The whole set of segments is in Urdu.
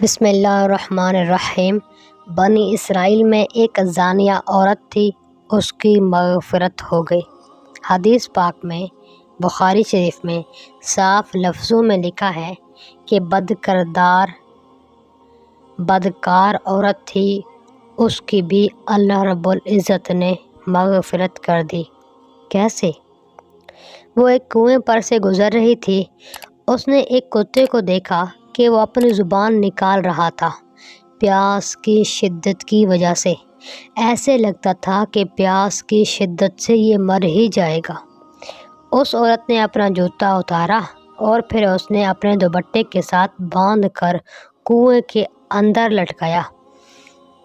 بسم اللہ الرحمن الرحیم۔ بنی اسرائیل میں ایک زانیہ عورت تھی، اس کی مغفرت ہو گئی۔ حدیث پاک میں بخاری شریف میں صاف لفظوں میں لکھا ہے کہ بدکار عورت تھی، اس کی بھی اللہ رب العزت نے مغفرت کر دی۔ کیسے؟ وہ ایک کنویں پر سے گزر رہی تھی، اس نے ایک کتے کو دیکھا کہ وہ اپنی زبان نکال رہا تھا پیاس کی شدت کی وجہ سے۔ ایسے لگتا تھا کہ پیاس کی شدت سے یہ مر ہی جائے گا۔ اس عورت نے اپنا جوتا اتارا اور پھر اس نے اپنے دوپٹے کے ساتھ باندھ کر کنویں کے اندر لٹکایا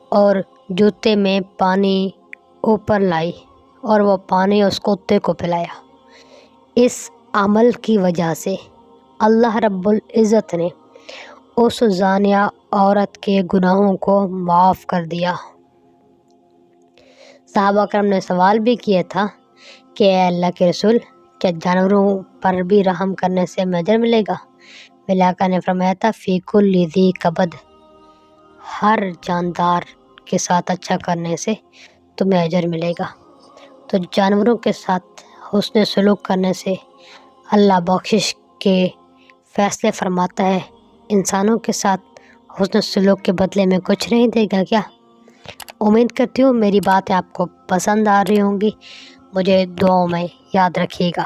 اور جوتے میں پانی اوپر لائی اور وہ پانی اس کتے کو پلایا۔ اس عمل کی وجہ سے اللہ رب العزت نے اس زانیہ عورت کے گناہوں کو معاف کر دیا۔ صحابہ کرام نے سوال بھی کیا تھا کہ اے اللہ کے رسول، کیا جانوروں پر بھی رحم کرنے سے ہمیں اجر ملے گا؟ میرے آقا نے فرمایا تھا فی کل ذی کبد، ہر جاندار کے ساتھ اچھا کرنے سے تمہیں اجر ملے گا۔ تو جانوروں کے ساتھ حسن سلوک کرنے سے اللہ بخشش کے فیصلے فرماتا ہے، انسانوں کے ساتھ حسن سلوک کے بدلے میں کچھ نہیں دے گا کیا؟ امید کرتی ہوں میری باتیں آپ کو پسند آ رہی ہوں گی، مجھے دعاؤں میں یاد رکھیے گا۔